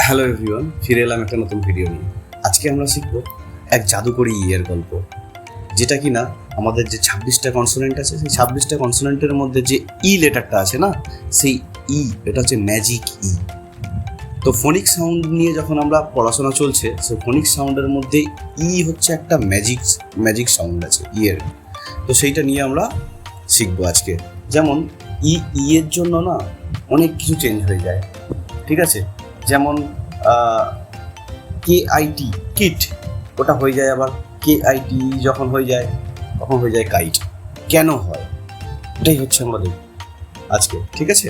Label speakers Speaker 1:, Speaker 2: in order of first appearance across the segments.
Speaker 1: Hello everyone, ফিরে এলাম একটা নতুন ভিডিও নিয়ে। আজকে আমরা শিখব এক জাদুকরি এর গল্প, যেটা কিনা আমাদের যে 26টা কনসোনেন্ট আছে, সেই 26টা কনসোনেন্টের মধ্যে যে ই লেটারটা আছে না, সেই ই, এটা হচ্ছে ম্যাজিক ই। তো ফোনিক সাউন্ড নিয়ে যখন আমরা পড়াশোনা চলছে, সেই ফোনিক সাউন্ডের মধ্যে ই হচ্ছে একটা ম্যাজিক সাউন্ড আছে ই এর। তো সেইটা নিয়ে আমরা শিখবো আজকে। যেমন ই এর জন্য না অনেক কিছু চেঞ্জ হয়ে যায়, ঠিক আছে? যেমন KIT কিট, ওটা হয়ে যায় আবার KIT যখন হয়ে যায় তখন হয়ে যায় কাইট। কেন হয় এটাই হচ্ছে আমাদের আজকে, ঠিক আছে?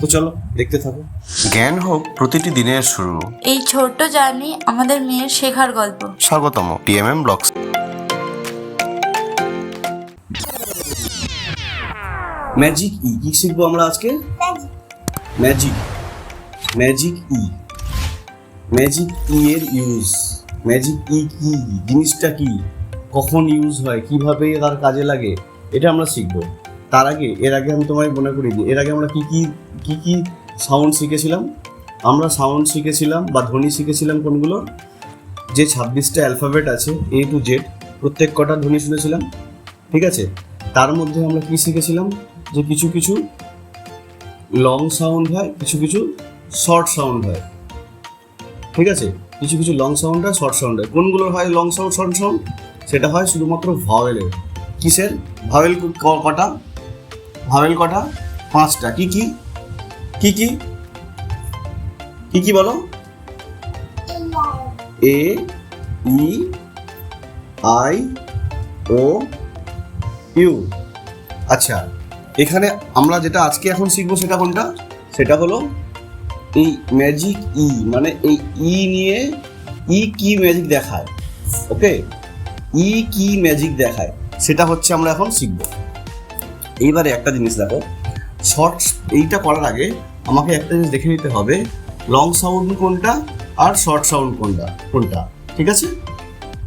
Speaker 1: তো চলো দেখতে থাকো।
Speaker 2: জ্ঞান হোক প্রতিটি দিনের শুরু।
Speaker 3: এই ছোট্ট জার্নি আমাদের মেয়ের শেখার গল্প।
Speaker 2: স্বাগতম TMM ব্লগস।
Speaker 1: ম্যাজিক ই কি শিখবো আমরা আজকে? ম্যাজিক ই। ম্যাজিক ই এর ইউজ, ম্যাজিক ই কি জিনিসটা, কি কখন ইউজ হয়, কিভাবে তার কাজে লাগে, এটা আমরা শিখবো। তার আগে এর আগে আমি তোমায় মনে করি দিই, এর আগে আমরা কি সাউন্ড শিখেছিলাম। আমরা সাউন্ড শিখেছিলাম বা ধ্বনি শিখেছিলাম কোনগুলো, যে 26টা অ্যালফাবেট আছে A to Z, প্রত্যেক কটা ধ্বনি শুনেছিলাম, ঠিক আছে? তার মধ্যে আমরা কি শিখেছিলাম, যে কিছু কিছু লং সাউন্ড হয়, কিছু কিছু শর্ট সাউন্ড হয়, ঠিক আছে? কিছু কিছু লং সাউন্ড হয়, শর্ট সাউন্ড হয়। কোনগুলো হয় লং সাউন্ড, শর্ট সাউন্ড? সেটা হয় শুধুমাত্র ভাওয়েলের। কিসের ভাওয়েল? কটা ভাওয়েল? কটা? 5টা। কি কি কি কি কি কি বলো? A E I O U। আচ্ছা, এখানে আমরা যেটা আজকে এখন শিখবো সেটা কোনটা? সেটা হলো এই ম্যাজিক ই, মানে এই ই নিয়ে ই কি ম্যাজিক দেখায়। ওকে, ই কি ম্যাজিক দেখায় সেটা হচ্ছে আমরা এখন শিখবো। এইবারে একটা জিনিস দেখো, এইটা করার আগে আমাকে একটা জিনিস দেখে নিতে হবে, লং সাউন্ড কোনটা আর শর্ট সাউন্ড কোনটা, ঠিক আছে?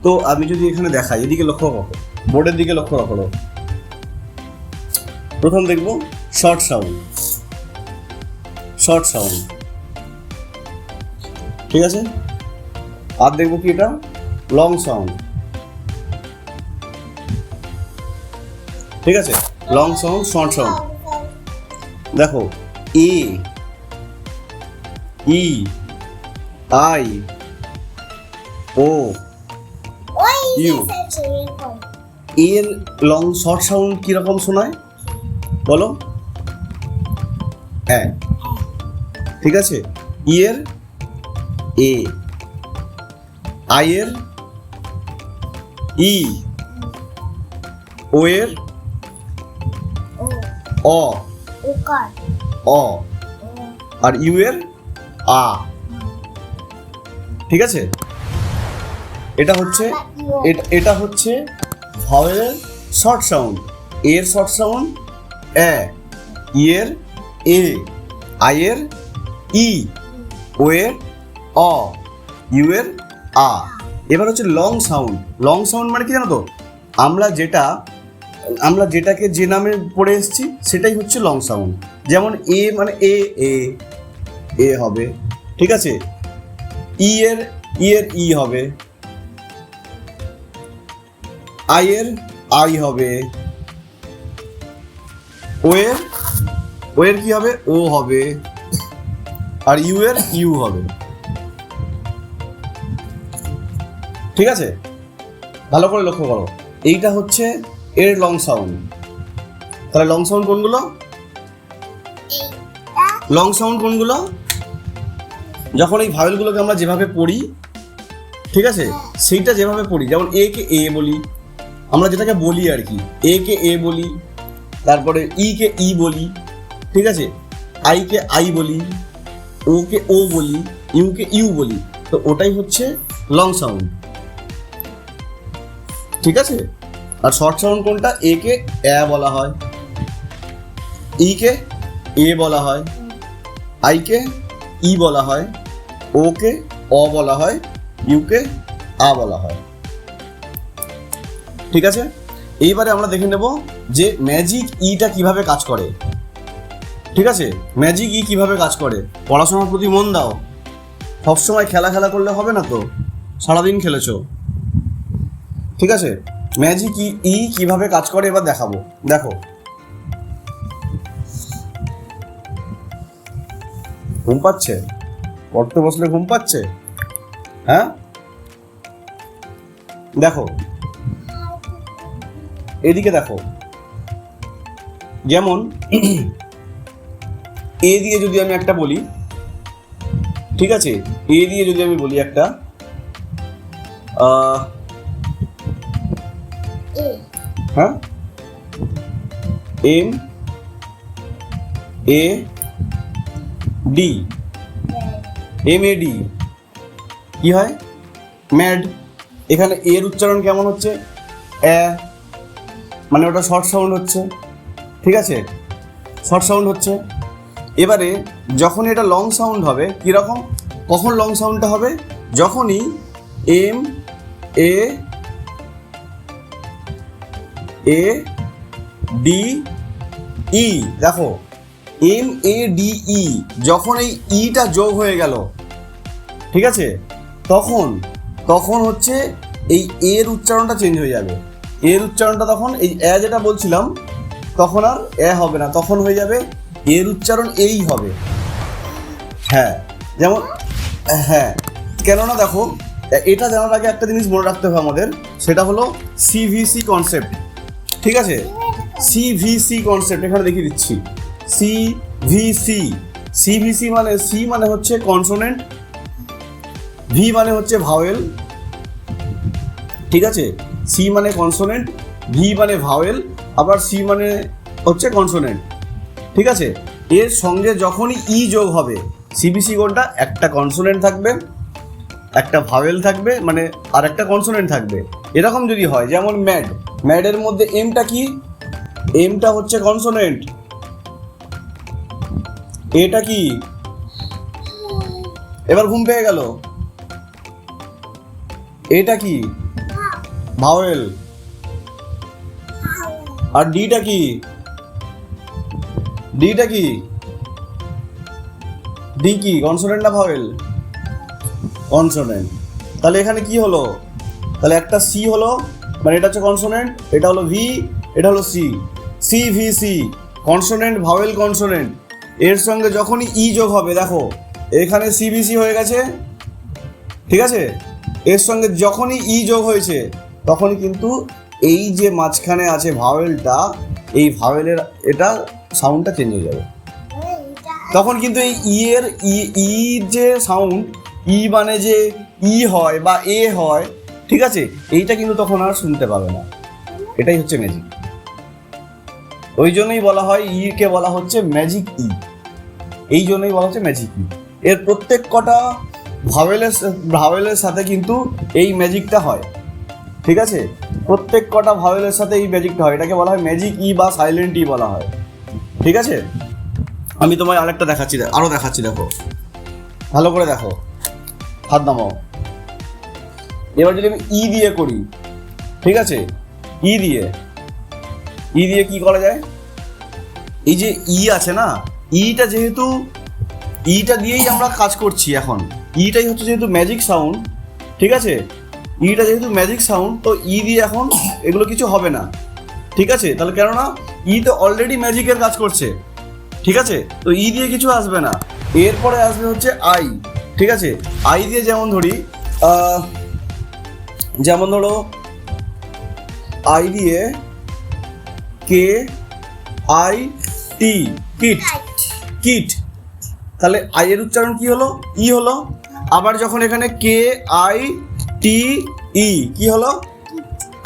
Speaker 1: তো আমি যদি এখানে দেখাই, এদিকে লক্ষ্য রাখো, বোর্ডের দিকে লক্ষ্য রাখো। প্রথম দেখবো শর্ট সাউন্ড, ঠিক আছে? আর দেখবো কি, এটা লং সাউন্ড, ঠিক আছে? Long sound, short sound. দেখো A E I O U, এর লং শর্ট সাউন্ড কিরকম শোনায় বলো? হ্যাঁ, ঠিক আছে? ই এর A, I এর ই, ও এর অ, আর ইউ এর আ, ঠিক আছে? এটা হচ্ছে ভাওয়েলের শর্ট সাউন্ড। এর শর্ট সাউন্ড এ, ই এর এ, আই এর ই, ও এর অ, ইউ এর আ। এবার হচ্ছে লং সাউন্ড। লং সাউন্ড মানে কি জানো তো? আমরা যেটাকে যে নামে পড়ে এসেছি সেটাই হচ্ছে লং সাউন্ড। যেমন এ মানে এ হবে, ঠিক আছে? ই এর ই হবে, আই এর আই হবে, ও এর কি হবে? ও হবে, আর ইউ এর ইউ হবে, ঠিক আছে? ভালো করে লক্ষ্য করো, এইটা হচ্ছে এর লং সাউন্ড। তাহলে লং সাউন্ড কোনগুলো? লং সাউন্ড কোনগুলো? যখন এই ভাওয়েলগুলোকে আমরা যেভাবে পড়ি, ঠিক আছে, সেইটা যেভাবে পড়ি, যেমন এ কে এ বলি, আমরা যেটাকে বলি আর কি, এ কে এ বলি, তারপরে ই কে ই বলি, ঠিক আছে? আই কে আই বলি, ও কে ও বলি, ইউ কে ইউ বলি। তো ওটাই হচ্ছে লং সাউন্ড, ঠিক আছে? আর শর্ট সাউন্ড কোনটা? এ কে এ বলা হয়, ই কে এ বলা হয়, আই কে ই বলা হয়, ও কে অ বলা হয়, ইউ কে আ বলা হয়, ঠিক আছে? এইবারে আমরা দেখে নেব যে ম্যাজিক ইটা কিভাবে কাজ করে। ঠিক আছে, ম্যাজিক ই কিভাবে কাজ করে, পড়াশোনার প্রতি মন দাও, সবসময় খেলা খেলা করলে হবে না তো, সারাদিন খেলেছো। ঠিক আছে, ম্যাজিক ই কিভাবে কাজ করে এবার দেখাবো। দেখো, ঘুম পাচ্ছে? পড়তে বসলে ঘুম পাচ্ছে? হ্যাঁ, দেখো এদিকে দেখো, যেমন এ দিয়ে যদি আমি একটা বলি, ঠিক আছে, এ দিয়ে যদি আমি বলি একটা হ্যাঁ, M A D, M A D কি হয়? ম্যাড। এখানে এর উচ্চারণ কেমন হচ্ছে? মানে ওটা শর্ট সাউন্ড হচ্ছে, ঠিক আছে, শর্ট সাউন্ড হচ্ছে। এবারে যখন এটা লং সাউন্ড হবে, কীরকম, কখন লং সাউন্ডটা হবে? যখনই এম এ ডি ই, দেখো এম এ ডি ই, যখন এই ইটা যোগ হয়ে গেল, ঠিক আছে, তখন হচ্ছে এই এর উচ্চারণটা চেঞ্জ হয়ে যাবে। এর উচ্চারণটা তখন এই যেটা বলছিলাম, তখন আর হবে না, তখন হয়ে যাবে এর উচ্চারণ এই হবে। হ্যাঁ, যেমন হ্যাঁ, কেননা দেখো, এটা জানার আগে একটা জিনিস মনে রাখতে হবে আমাদের, সেটা হলো সিভিসি কনসেপ্ট। ঠিক আছে, সিভিসি কনসেপ্ট এখানে দেখিয়ে দিচ্ছি। সিভিসি, সিভিসি মানে সি মানে হচ্ছে কনসোনেন্ট, ভি মানে হচ্ছে ভাওয়েল, ঠিক আছে, সি মানে কনসোনেন্ট, ভি মানে ভাওয়েল, আবার সি মানে হচ্ছে কনসোনেন্ট, ঠিক আছে। এর সঙ্গে যখনই ই যোগ হবে, সিবিসি কোনটা, একটা কনসোনেন্ট থাকবে, একটা ভাওয়েল থাকবে, মানে আর একটা কনসোনেন্ট থাকবে। এরকম যদি হয়, যেমন ম্যাড, ম্যাডের মধ্যে এমটা কি, এমটা হচ্ছে কনসোনেন্ট, এটা কি, এবার ঘুম পেয়ে গেল, এটা কি, ভাওয়েল, আর ডিটা কি, ডিটা কি, ডি কি, কনসোনেন্ট না ভাওয়েল? কনসোনেন্ট। তাহলে এখানে কি হলো, তাহলে একটা সি হলো, মানে এটা হচ্ছে কনসোনেন্ট, এটা হলো ভি, এটা হলো C, C V C, consonant vowel consonant. এর সঙ্গে যখনই ই যোগ হবে, দেখো এখানে সিবিসি হয়ে গেছে, ঠিক আছে, এর সঙ্গে যখনই ই যোগ হয়েছে, তখনই কিন্তু এই যে মাঝখানে আছে ভাওয়েলটা, এই ভাওয়েলের এটা সাউন্ডটা চেঞ্জ হয়ে যাবে। তখন কিন্তু এই ই এর ই যে সাউন্ড, ই মানে যে ই হয় বা এ হয়, ঠিক আছে, এইটা কিন্তু তখন আর শুনতে পাবে না। এটাই হচ্ছে ম্যাজিক। ওই জন্যই বলা হয় ই কে বলা হচ্ছে ম্যাজিক ই, এই জন্যই বলা হচ্ছে ম্যাজিক ই। এর প্রত্যেক কটা ভাওয়েলের সাথে কিন্তু এই ম্যাজিকটা হয়, ঠিক আছে, প্রত্যেক কটা ভাওয়েলের সাথে এই ম্যাজিকটা হয়, এটাকে বলা হয় ম্যাজিক ই বা সাইলেন্ট ই বলা হয়, ঠিক আছে। আমি তোমায় আরেকটা দেখাচ্ছি, আরও দেখাচ্ছি, দেখো ভালো করে দেখো, হাত নামাও। এবার যদি আমি ই দিয়ে করি, ঠিক আছে, ই দিয়ে কি করা যায়, এই যে ই আছে না, ইটা যেহেতু ইটা দিয়েই আমরা কাজ করছি এখন, ইটাই হচ্ছে যেহেতু ম্যাজিক সাউন্ড, ঠিক আছে, ইটা যেহেতু ম্যাজিক সাউন্ড, তো ই দিয়ে এখন এগুলো কিছু হবে না, ঠিক আছে। তাহলে কেননা ই তো অলরেডি ম্যাজিকের কাজ করছে, ঠিক আছে, তো ই দিয়ে কিছু আসবে না। এরপরে আসবে হচ্ছে আই, ঠিক আছে। আই দিয়ে যেমন ধরি, যেমন ধরো আই দিয়ে কে আই টি, কিট, কিট, তাহলে আই এর উচ্চারণ কি হলো, ই হলো। আবার যখন এখানে কে আই টি ই, কি হলো,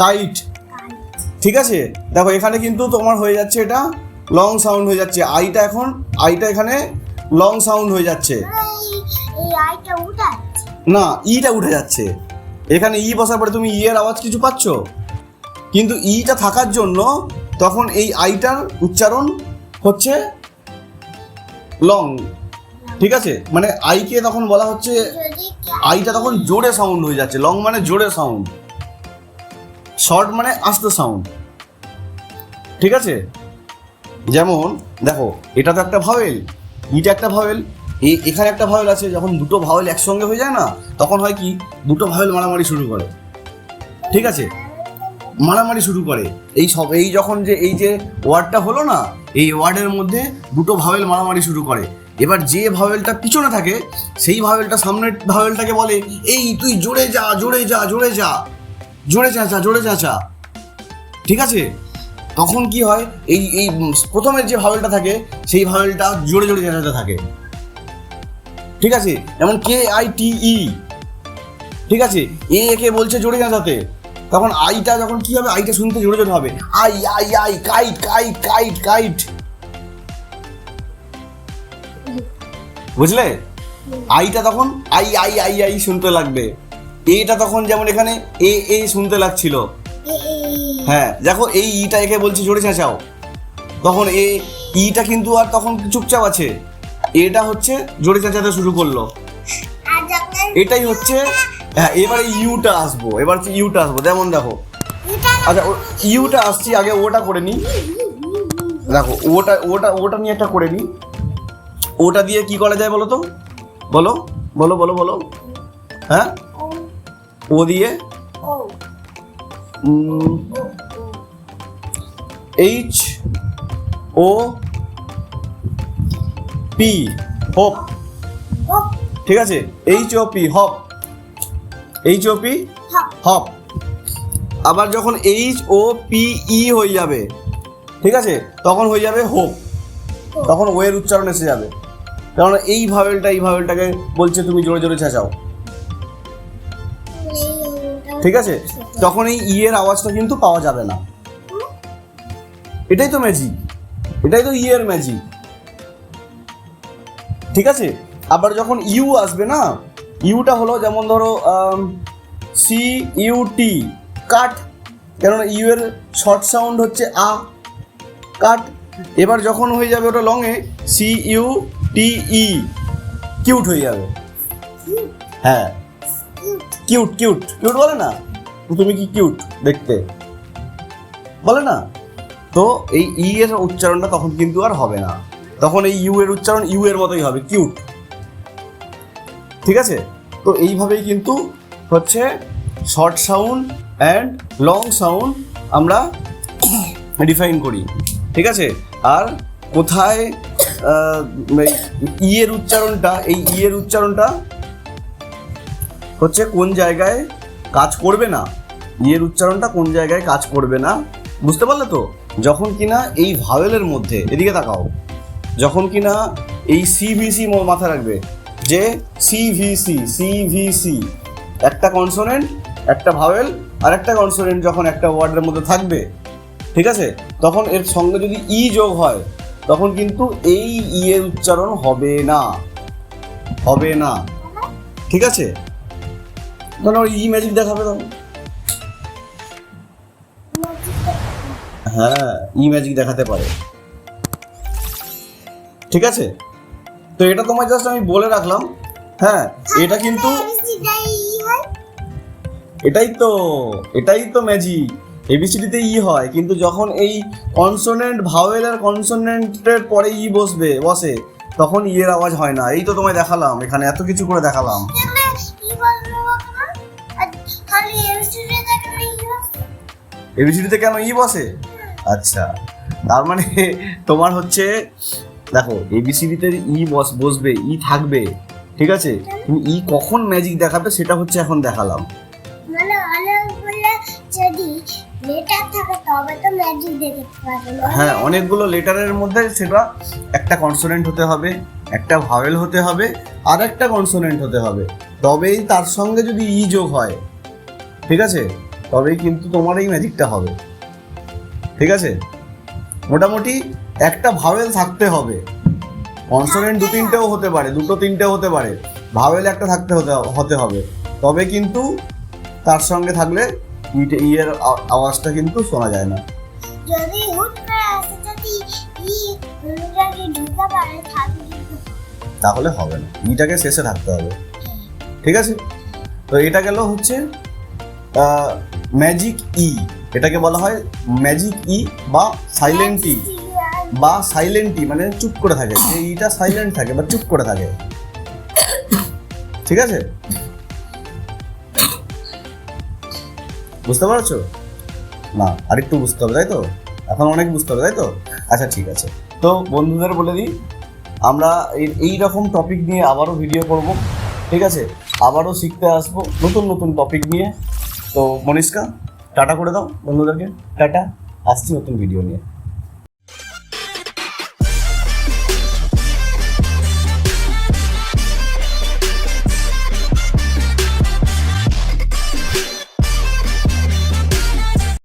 Speaker 1: কাইট, ঠিক আছে। দেখো এখানে কিন্তু তোমার হয়ে যাচ্ছে, এটা লং সাউন্ড হয়ে যাচ্ছে, আইটা এখন, আইটা এখানে লং সাউন্ড হয়ে যাচ্ছে, না ইটা উঠে যাচ্ছে। এখানে ই বসার পরে তুমি ই এর আওয়াজ কিছু পাচ্ছ, কিন্তু ইটা থাকার জন্য তখন এই আইটার উচ্চারণ হচ্ছে লং, ঠিক আছে, মানে আইকে তখন বলা হচ্ছে, আইটা তখন জোরে সাউন্ড হয়ে যাচ্ছে। লং মানে জোরে সাউন্ড, শর্ট মানে আস্তে সাউন্ড, ঠিক আছে। যেমন দেখো, এটা তো একটা ভাওয়েল, ইটা একটা ভাওয়েল, এখানে একটা ভাওয়েল আছে, যখন দুটো ভাওয়েল একসঙ্গে হয়ে যায় না, তখন হয় কি দুটো ভাওয়েল মারামারি শুরু করে। ঠিক আছে, মারামারি শুরু করে। এই যখন এই যে ওয়ার্ডটা হলো না, এই ওয়ার্ডের মধ্যে দুটো ভাওয়েল মারামারি শুরু করে। এবার যে ভাওয়েলটা পিছনে থাকে সেই ভাওয়েলটা সামনের ভাওয়েলটাকে বলে, এই তুই জোরে যা জোরে যা জোরে যা, জোরে চেঁচা জোরে চেঁচা। ঠিক আছে, তখন কি হয়, এই প্রথমের যে ভাওয়েলটা থাকে সেই ভাওয়েলটা জোরে জোরে চেঁচাতে থাকে। ঠিক আছে, যেমন KITE। ঠিক আছে, একে বলছে জোরে চেঁচাতে, তখন আইটা যখন কি হবে, আইটা শুনতে জোরে জোরে হবে, I I I kite kite kite kite. বুঝলে, আইটা তখন আই আই আই আই শুনতে লাগবে। এটা তখন যেমন এখানে এ শুনতে লাগছিল। হ্যাঁ দেখো, এই ইটা একে বলছে জোরে চেঁচাও, তখন ইটা কিন্তু আর তখন চুপচাপ আছে, এটা হচ্ছে জোরে চেঁচাতে শুরু করলো। এটাই হচ্ছে, হ্যাঁ এবার ইউটা আসবো, যেমন দেখো, আচ্ছা ইউটা আসছি, আগে ওটা করে নিই। দেখো ওটা নিয়ে একটা করে নিই। ওটা দিয়ে কি করা যায় বলো তো, বলো বলো বলো বলো। হ্যাঁ, ও দিয়ে HOP হোপ। ঠিক আছে, HOP হপ, HOP হপ। আবার যখন HOPE হয়ে যাবে, ঠিক আছে, তখন হয়ে যাবে হোপ, তখন ও এর উচ্চারণ এসে যাবে। কারণ এই ভাওয়েলটাকে বলছে তুমি জোরে জোরে চেঁচাও। ঠিক আছে, তখন এই এর আওয়াজটা কিন্তু পাওয়া যাবে না। এটাই তো ম্যাজিক, এটাই তো এর ম্যাজিক। ঠিক আছে, আবার যখন ইউ আসবে না, ইউটা হলো যেমন ধরো CUT কাট, কেননা ইউ এর শর্ট সাউন্ড হচ্ছে আ, কাট। এবার যখন হয়ে যাবে ওটা লংয়ে, CUTE কিউট হয়ে যাবে। হ্যাঁ, কিউট কিউট কিউট বলে না, তুমি কি কিউট দেখতে বলে না, তো এই ই এর উচ্চারণটা তখন কিন্তু আর হবে না, তখন এই ইউ এর উচ্চারণ ইউ এর মতোই হবে, কিউট। ঠিক আছে, তো এইভাবেই কিন্তু হচ্ছে short sound and long sound আমরা ডিফাইন করি। ঠিক আছে, আর কোথায় ই এর উচ্চারণটা, এই ই এর উচ্চারণটা হচ্ছে কোন জায়গায় কাজ করবে না, ই এর উচ্চারণটা কোন জায়গায় কাজ করবে না, বুঝতে পারলে তো? যখন কিনা এই ভাওয়েলের মধ্যে, এদিকে তাকাও, যখন কিনা এই CVC মাথা রাখবে, যে CVC একটা কনসোনেন্ট, একটা ভাওয়েল আর একটা কনসোনেন্ট যখন একটা ওয়ার্ডের মধ্যে থাকবে, ঠিক আছে, তখন এর সঙ্গে যদি ই যোগ হয়, তখন কিন্তু এই ই এর উচ্চারণ হবে না, হবে না। ঠিক আছে, মানে ই ম্যাজিক দেখাবে তো। হ্যাঁ, ই ম্যাজিক দেখাতে পারে। ঠিক আছে, তো এটা তোমার জাস্ট আমি বলে রাখলাম। হ্যাঁ, এটা কিন্তু এটাই তো ম্যাজিক। ABCDতে ই হয়, কিন্তু যখন এই কনসোনেন্ট ভাওয়েল আর কনসোনেন্টের পরে ই বসে, তখন ই এর আওয়াজ হয় না। এই তো তোমায় দেখালাম, এখানে এত কিছু করে দেখালাম। ABCDতে কেন ই বসে? আচ্ছা, তার মানে তোমার হচ্ছে, দেখো ABCDতে ই বসবে, ই থাকবে, ঠিক আছে, তুমি ই কখন ম্যাজিক দেখাবে সেটা হচ্ছে এখন দেখালাম। হ্যাঁ, অনেকগুলো লেটারের মধ্যে সেটা একটা কনসোনেন্ট হতে হবে, একটা ভাওয়েল হতে হবে, আর একটা কনসোনেন্ট হতে হবে, তবেই তার সঙ্গে যদি ই যোগ হয়, ঠিক আছে, তবেই কিন্তু তোমার এই ম্যাজিকটা হবে। ঠিক আছে, মোটামুটি একটা ভাওয়েল থাকতে হবে, কনসোনেন্ট 2-3টেও হতে পারে, 2-3টেও হতে পারে, ভাওয়েল একটা হতে হবে, তবে কিন্তু তার সঙ্গে থাকলে ই এর আওয়াজটা কিন্তু শোনা যায় না।
Speaker 4: যদি
Speaker 1: তাহলে হবে না, ইটাকে শেষে থাকতে হবে। ঠিক আছে, তো এটা গেল হচ্ছে ম্যাজিক ই, এটাকে বলা হয় ম্যাজিক ই বা সাইলেন্ট ই, মানে চুপ করে থাকে, যে ইটা সাইলেন্ট থাকে বা চুপ করে থাকে। ঠিক আছে, বুঝতে পারছো? না আরেকটু বুঝতে হবে, তাই তো? এখন অনেক বুঝতে হবে, তাই তো? আচ্ছা ঠিক আছে, তো বন্ধুদের বলে দিই আমরা এই রকম টপিক নিয়ে আবারও ভিডিও করব, ঠিক আছে? আবারও শিখতে আসবো নতুন নতুন টপিক নিয়ে। তো মনীষকা টাটা করে দাও বন্ধুদেরকে, টাটা, আসছি নতুন ভিডিও নিয়ে।